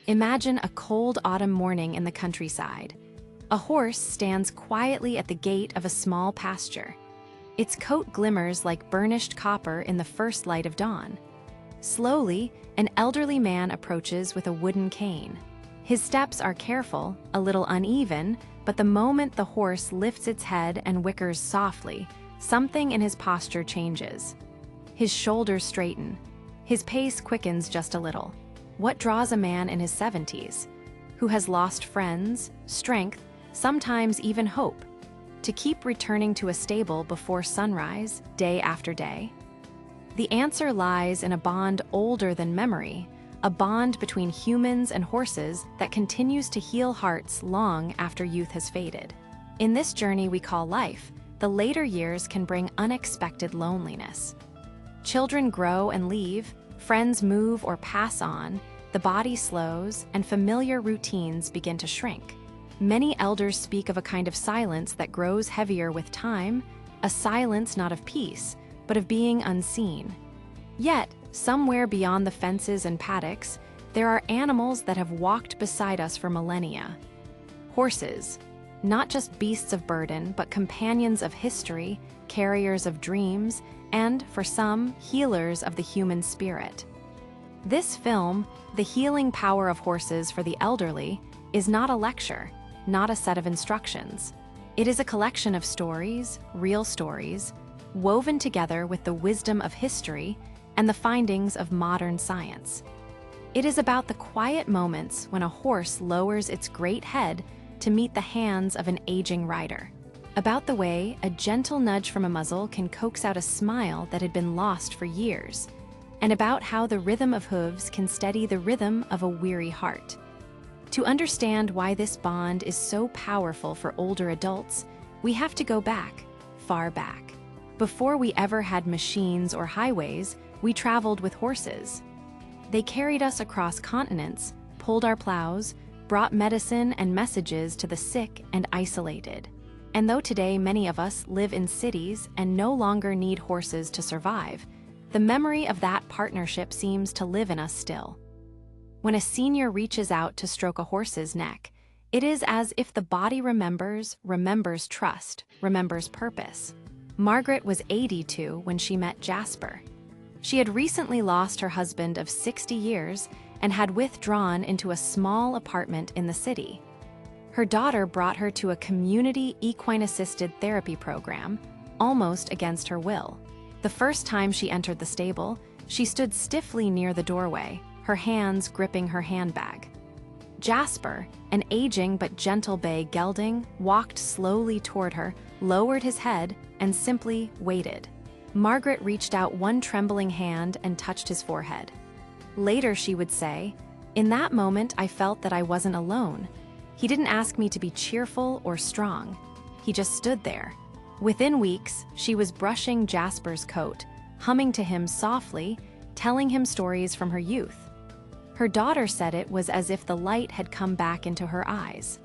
Imagine a cold autumn morning in the countryside. A horse stands quietly at the gate of a small pasture. Its coat glimmers like burnished copper in the first light of dawn. Slowly, an elderly man approaches with a wooden cane. His steps are careful, a little uneven, but the moment the horse lifts its head and whickers softly, something in his posture changes. His shoulders straighten. His pace quickens just a little. What draws a man in his 70s, who has lost friends, strength, sometimes even hope, to keep returning to a stable before sunrise, day after day? The answer lies in a bond older than memory, a bond between humans and horses that continues to heal hearts long after youth has faded. In this journey we call life, the later years can bring unexpected loneliness. Children grow and leave, friends move or pass on, the body slows, and familiar routines begin to shrink. Many elders speak of a kind of silence that grows heavier with time, a silence not of peace, but of being unseen. Yet, somewhere beyond the fences and paddocks, there are animals that have walked beside us for millennia. Horses, not just beasts of burden, but companions of history, carriers of dreams, and, for some, healers of the human spirit. This film, The Healing Power of Horses for the Elderly, is not a lecture, not a set of instructions. It is a collection of stories, real stories, woven together with the wisdom of history and the findings of modern science. It is about the quiet moments when a horse lowers its great head to meet the hands of an aging rider. About the way a gentle nudge from a muzzle can coax out a smile that had been lost for years, and about how the rhythm of hooves can steady the rhythm of a weary heart. To understand why this bond is so powerful for older adults, we have to go back, far back. Before we ever had machines or highways, we traveled with horses. They carried us across continents, pulled our plows, brought medicine and messages to the sick and isolated. And though today many of us live in cities and no longer need horses to survive, the memory of that partnership seems to live in us still. When a senior reaches out to stroke a horse's neck, it is as if the body remembers trust, remembers purpose. Margaret was 82 when she met Jasper. She had recently lost her husband of 60 years and had withdrawn into a small apartment in the city. Her daughter brought her to a community equine-assisted therapy program, almost against her will. The first time she entered the stable, she stood stiffly near the doorway, her hands gripping her handbag. Jasper, an aging but gentle bay gelding, walked slowly toward her, lowered his head, and simply waited. Margaret reached out one trembling hand and touched his forehead. Later she would say, "In that moment I felt that I wasn't alone. He didn't ask me to be cheerful or strong. He just stood there." Within weeks, she was brushing Jasper's coat, humming to him softly, telling him stories from her youth. Her daughter said it was as if the light had come back into her eyes.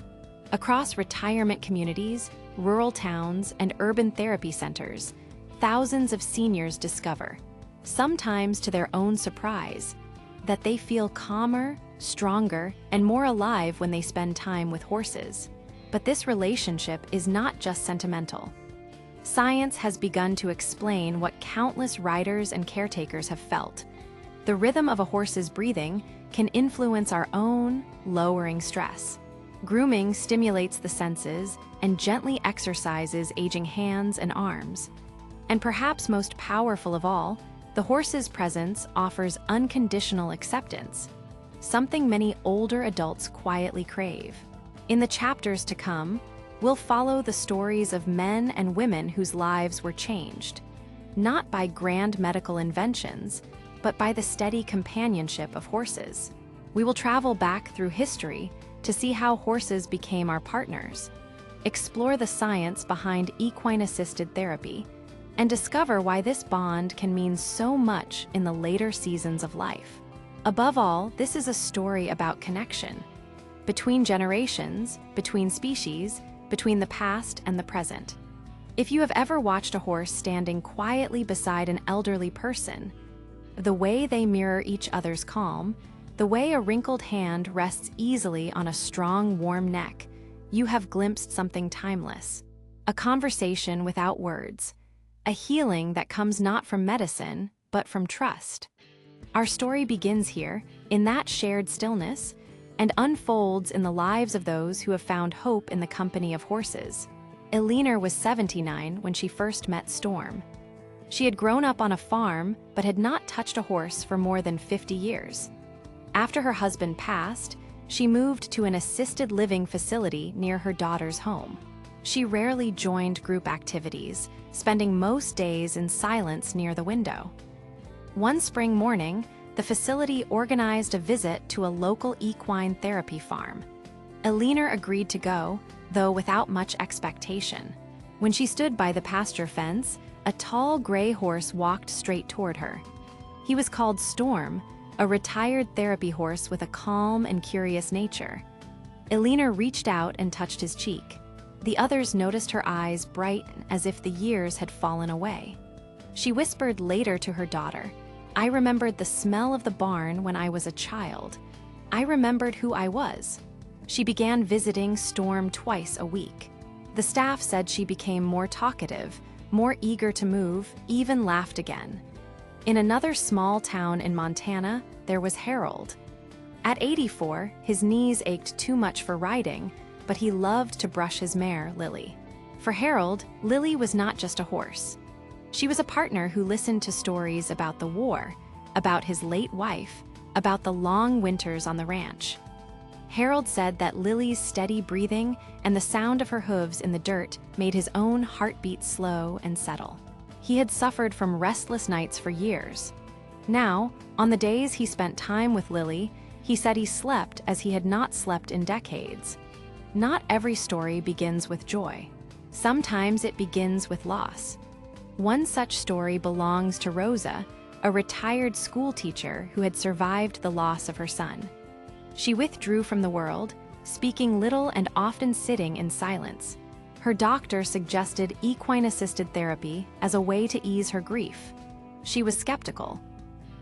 Across retirement communities, rural towns, and urban therapy centers, thousands of seniors discover, sometimes to their own surprise, that they feel calmer, stronger, and more alive when they spend time with horses. But this relationship is not just sentimental. Science has begun to explain what countless riders and caretakers have felt. The rhythm of a horse's breathing can influence our own, lowering stress. Grooming stimulates the senses and gently exercises aging hands and arms. And perhaps most powerful of all, the horse's presence offers unconditional acceptance, something many older adults quietly crave. In the chapters to come, we'll follow the stories of men and women whose lives were changed, not by grand medical inventions, but by the steady companionship of horses. We will travel back through history to see how horses became our partners, explore the science behind equine-assisted therapy, and discover why this bond can mean so much in the later seasons of life. Above all, this is a story about connection, between generations, between species, between the past and the present. If you have ever watched a horse standing quietly beside an elderly person, the way they mirror each other's calm, The way a wrinkled hand rests easily on a strong, warm neck, you have glimpsed something timeless. A conversation without words. A healing that comes not from medicine, but from trust. Our story begins here, in that shared stillness, and unfolds in the lives of those who have found hope in the company of horses. Elinor was 79 when she first met Storm. She had grown up on a farm, but had not touched a horse for more than 50 years. After her husband passed, she moved to an assisted living facility near her daughter's home. She rarely joined group activities, spending most days in silence near the window. One spring morning, the facility organized a visit to a local equine therapy farm. Elinor agreed to go, though without much expectation. When she stood by the pasture fence, a tall gray horse walked straight toward her. He was called Storm, a retired therapy horse with a calm and curious nature. Elinor reached out and touched his cheek. The others noticed her eyes brighten as if the years had fallen away. She whispered later to her daughter, "I remembered the smell of the barn when I was a child. I remembered who I was." She began visiting Storm twice a week. The staff said she became more talkative, more eager to move, even laughed again. In another small town in Montana, there was Harold. At 84, his knees ached too much for riding, but he loved to brush his mare, Lily. For Harold, Lily was not just a horse. She was a partner who listened to stories about the war, about his late wife, about the long winters on the ranch. Harold said that Lily's steady breathing and the sound of her hooves in the dirt made his own heartbeat slow and settle. He had suffered from restless nights for years. Now, on the days he spent time with Lily, he said he slept as he had not slept in decades. Not every story begins with joy. Sometimes it begins with loss. One such story belongs to Rosa, a retired school teacher who had survived the loss of her son. She withdrew from the world, speaking little and often sitting in silence. Her doctor suggested equine-assisted therapy as a way to ease her grief. She was skeptical.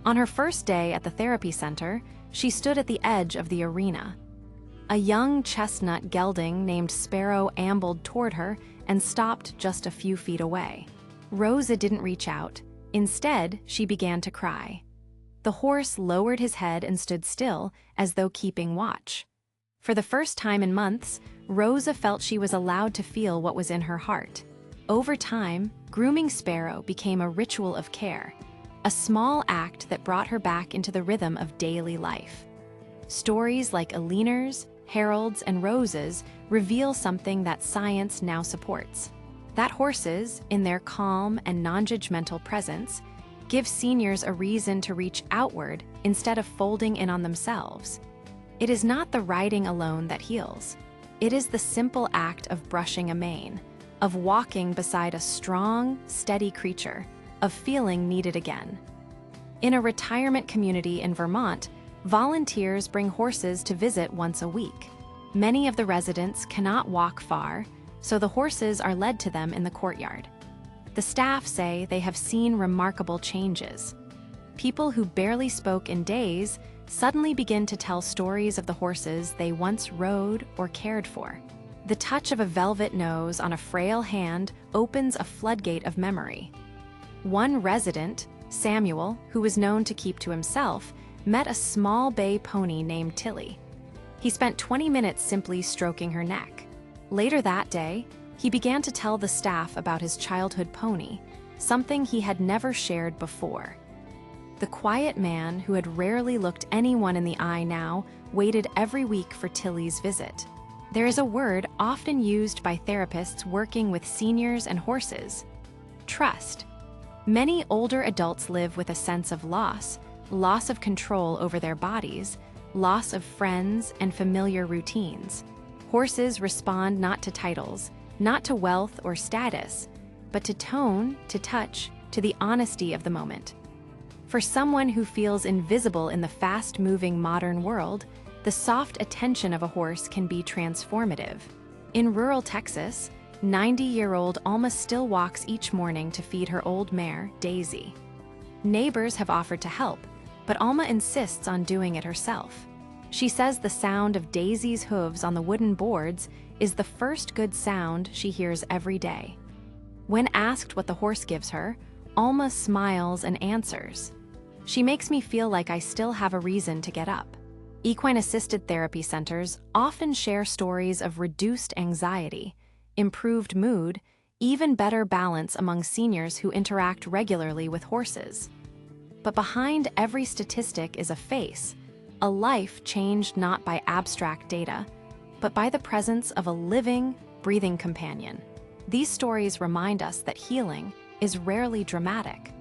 On her first day at the therapy center, she stood at the edge of the arena. A young chestnut gelding named Sparrow ambled toward her and stopped just a few feet away. Rosa didn't reach out. Instead, she began to cry. The horse lowered his head and stood still, as though keeping watch. For the first time in months, Rosa felt she was allowed to feel what was in her heart. Over time, grooming Sparrow became a ritual of care, a small act that brought her back into the rhythm of daily life. Stories like Elinor's, Harold's, and Rosa's reveal something that science now supports. That horses, in their calm and non-judgmental presence, give seniors a reason to reach outward instead of folding in on themselves. It is not the riding alone that heals. It is the simple act of brushing a mane, of walking beside a strong, steady creature, of feeling needed again. In a retirement community in Vermont, volunteers bring horses to visit once a week. Many of the residents cannot walk far, so the horses are led to them in the courtyard. The staff say they have seen remarkable changes. People who barely spoke in days suddenly begin to tell stories of the horses they once rode or cared for. The touch of a velvet nose on a frail hand opens a floodgate of memory. One resident, Samuel, who was known to keep to himself, met a small bay pony named Tilly. He spent 20 minutes simply stroking her neck. Later that day, he began to tell the staff about his childhood pony, something he had never shared before. The quiet man, who had rarely looked anyone in the eye now, waited every week for Tilly's visit. There is a word often used by therapists working with seniors and horses: trust. Many older adults live with a sense of loss of control over their bodies, loss of friends and familiar routines. Horses respond not to titles, not to wealth or status, but to tone, to touch, to the honesty of the moment. For someone who feels invisible in the fast-moving modern world, the soft attention of a horse can be transformative. In rural Texas, 90-year-old Alma still walks each morning to feed her old mare, Daisy. Neighbors have offered to help, but Alma insists on doing it herself. She says the sound of Daisy's hooves on the wooden boards is the first good sound she hears every day. When asked what the horse gives her, Alma smiles and answers, "She makes me feel like I still have a reason to get up." Equine-assisted therapy centers often share stories of reduced anxiety, improved mood, even better balance among seniors who interact regularly with horses. But behind every statistic is a face, a life changed not by abstract data, but by the presence of a living, breathing companion. These stories remind us that healing is rarely dramatic.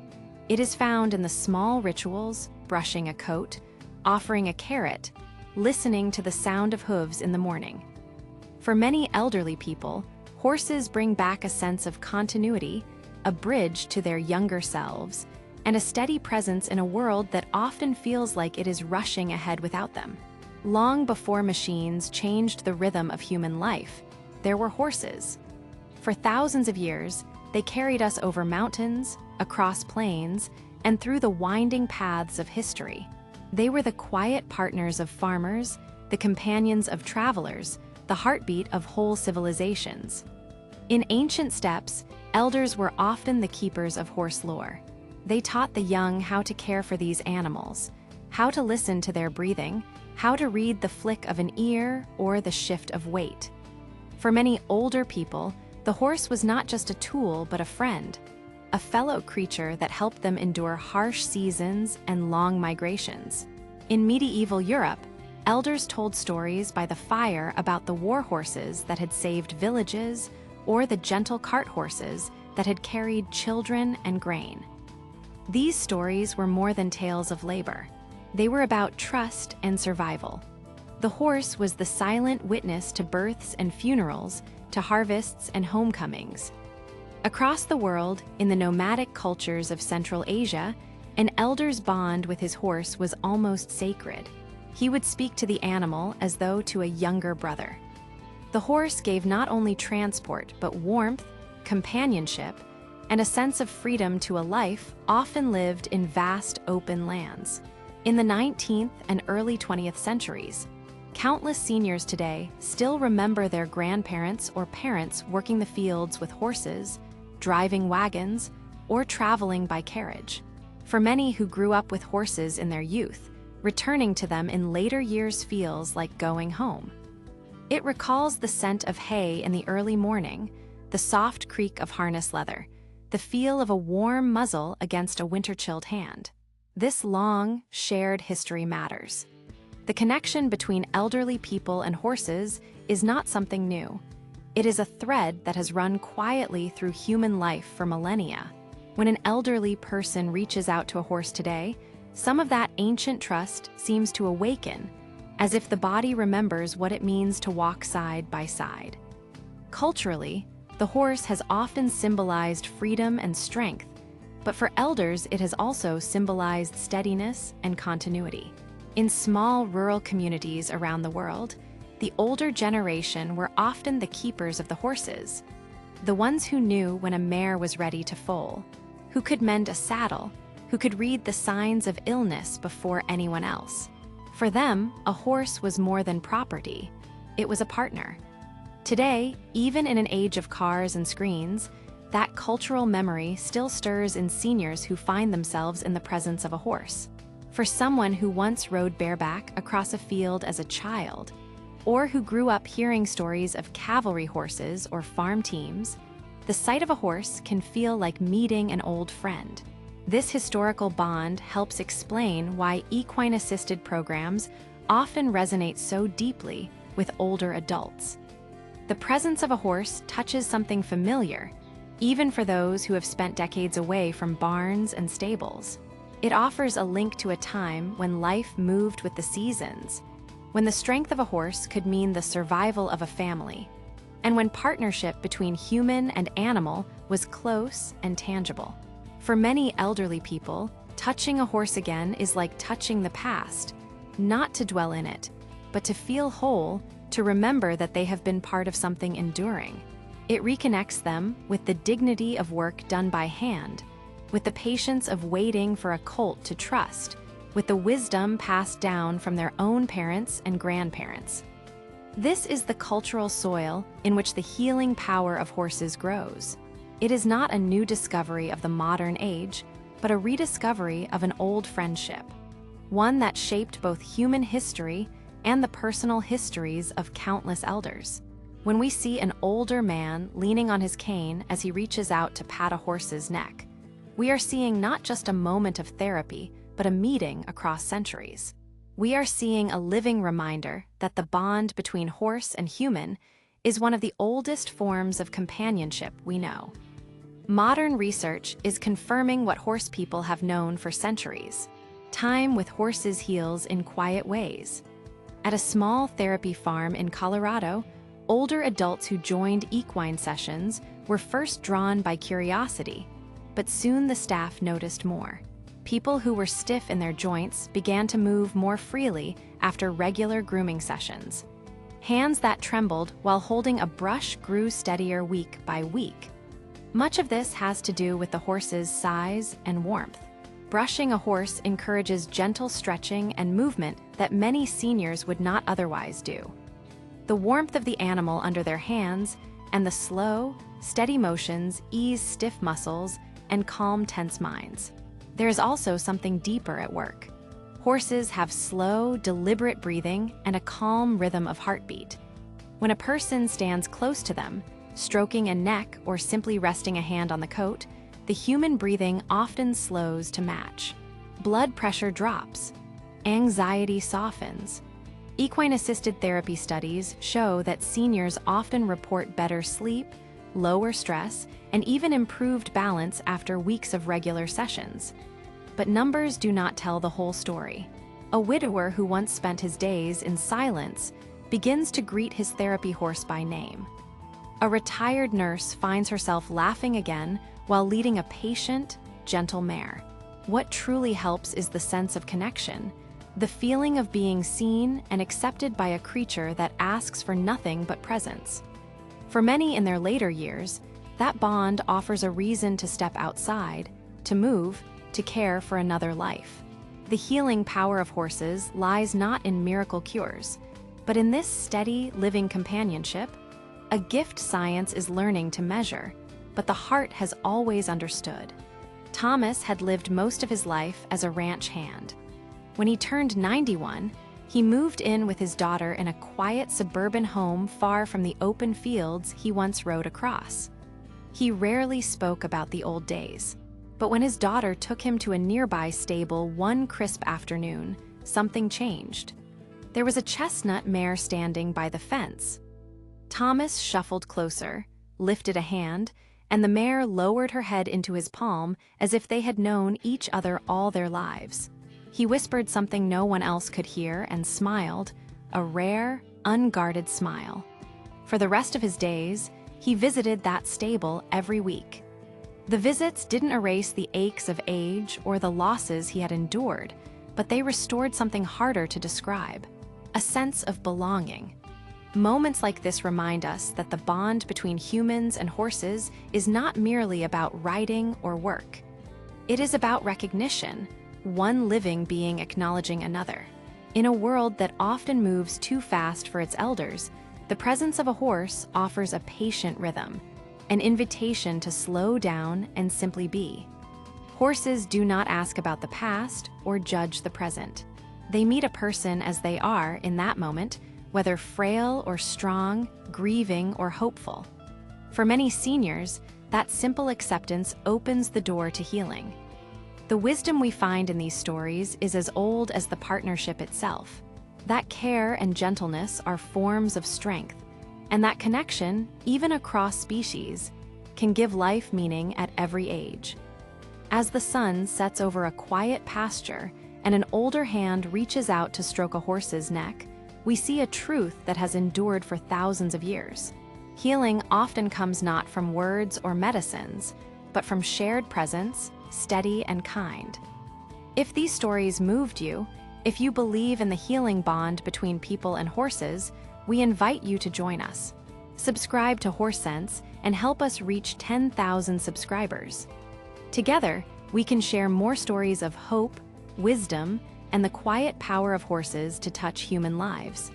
It is found in the small rituals, brushing a coat, offering a carrot, listening to the sound of hooves in the morning. For many elderly people, horses bring back a sense of continuity, a bridge to their younger selves, and a steady presence in a world that often feels like it is rushing ahead without them. Long before machines changed the rhythm of human life, there were horses. For thousands of years, they carried us over mountains, across plains, and through the winding paths of history. They were the quiet partners of farmers, the companions of travelers, the heartbeat of whole civilizations. In ancient steppes, elders were often the keepers of horse lore. They taught the young how to care for these animals, how to listen to their breathing, how to read the flick of an ear or the shift of weight. For many older people, the horse was not just a tool but a friend, a fellow creature that helped them endure harsh seasons and long migrations. In medieval Europe, elders told stories by the fire about the war horses that had saved villages or the gentle cart horses that had carried children and grain. These stories were more than tales of labor. They were about trust and survival. The horse was the silent witness to births and funerals, to harvests and homecomings. Across the world, in the nomadic cultures of Central Asia, an elder's bond with his horse was almost sacred. He would speak to the animal as though to a younger brother. The horse gave not only transport, but warmth, companionship, and a sense of freedom to a life often lived in vast open lands. In the 19th and early 20th centuries, countless seniors today still remember their grandparents or parents working the fields with horses, driving wagons, or traveling by carriage. For many who grew up with horses in their youth, returning to them in later years feels like going home. It recalls the scent of hay in the early morning, the soft creak of harness leather, the feel of a warm muzzle against a winter-chilled hand. This long, shared history matters. The connection between elderly people and horses is not something new. It is a thread that has run quietly through human life for millennia. When an elderly person reaches out to a horse today, some of that ancient trust seems to awaken, as if the body remembers what it means to walk side by side. Culturally, the horse has often symbolized freedom and strength, but for elders it has also symbolized steadiness and continuity. In small rural communities around the world, the older generation were often the keepers of the horses, the ones who knew when a mare was ready to foal, who could mend a saddle, who could read the signs of illness before anyone else. For them, a horse was more than property, it was a partner. Today, even in an age of cars and screens, that cultural memory still stirs in seniors who find themselves in the presence of a horse. For someone who once rode bareback across a field as a child, or who grew up hearing stories of cavalry horses or farm teams, the sight of a horse can feel like meeting an old friend. This historical bond helps explain why equine-assisted programs often resonate so deeply with older adults. The presence of a horse touches something familiar, even for those who have spent decades away from barns and stables. It offers a link to a time when life moved with the seasons, when the strength of a horse could mean the survival of a family, and when partnership between human and animal was close and tangible. For many elderly people, touching a horse again is like touching the past, not to dwell in it, but to feel whole, to remember that they have been part of something enduring. It reconnects them with the dignity of work done by hand, with the patience of waiting for a colt to trust, with the wisdom passed down from their own parents and grandparents. This is the cultural soil in which the healing power of horses grows. It is not a new discovery of the modern age, but a rediscovery of an old friendship, one that shaped both human history and the personal histories of countless elders. When we see an older man leaning on his cane as he reaches out to pat a horse's neck, we are seeing not just a moment of therapy, but a meeting across centuries. We are seeing a living reminder that the bond between horse and human is one of the oldest forms of companionship we know. Modern research is confirming what horse people have known for centuries. Time with horses heals in quiet ways. At a small therapy farm in Colorado, older adults who joined equine sessions were first drawn by curiosity, but soon the staff noticed more. People who were stiff in their joints began to move more freely after regular grooming sessions. Hands that trembled while holding a brush grew steadier week by week. Much of this has to do with the horse's size and warmth. Brushing a horse encourages gentle stretching and movement that many seniors would not otherwise do. The warmth of the animal under their hands and the slow, steady motions ease stiff muscles and calm tense minds. There is also something deeper at work. Horses have slow, deliberate breathing and a calm rhythm of heartbeat. When a person stands close to them, stroking a neck or simply resting a hand on the coat, the human breathing often slows to match. Blood pressure drops. Anxiety softens. Equine-assisted therapy studies show that seniors often report better sleep, lower stress, and even improved balance after weeks of regular sessions. But numbers do not tell the whole story. A widower who once spent his days in silence begins to greet his therapy horse by name. A retired nurse finds herself laughing again while leading a patient, gentle mare. What truly helps is the sense of connection, the feeling of being seen and accepted by a creature that asks for nothing but presence. For many in their later years, that bond offers a reason to step outside, to move, to care for another life. The healing power of horses lies not in miracle cures, but in this steady, living companionship, a gift science is learning to measure, but the heart has always understood. Thomas had lived most of his life as a ranch hand. When he turned 91, he moved in with his daughter in a quiet suburban home far from the open fields he once rode across. He rarely spoke about the old days, but when his daughter took him to a nearby stable one crisp afternoon, something changed. There was a chestnut mare standing by the fence. Thomas shuffled closer, lifted a hand, and the mare lowered her head into his palm as if they had known each other all their lives. He whispered something no one else could hear and smiled, a rare, unguarded smile. For the rest of his days, he visited that stable every week. The visits didn't erase the aches of age or the losses he had endured, but they restored something harder to describe, a sense of belonging. Moments like this remind us that the bond between humans and horses is not merely about riding or work. It is about recognition, one living being acknowledging another. In a world that often moves too fast for its elders, the presence of a horse offers a patient rhythm, an invitation to slow down and simply be. Horses do not ask about the past or judge the present. They meet a person as they are in that moment, whether frail or strong, grieving or hopeful. For many seniors, that simple acceptance opens the door to healing. The wisdom we find in these stories is as old as the partnership itself. That care and gentleness are forms of strength, and that connection, even across species, can give life meaning at every age. As the sun sets over a quiet pasture and an older hand reaches out to stroke a horse's neck, we see a truth that has endured for thousands of years. Healing often comes not from words or medicines, but from shared presence, steady and kind. If these stories moved you, if you believe in the healing bond between people and horses, we invite you to join us. Subscribe to Horse Sense and help us reach 10,000 subscribers. Together, we can share more stories of hope, wisdom, and the quiet power of horses to touch human lives.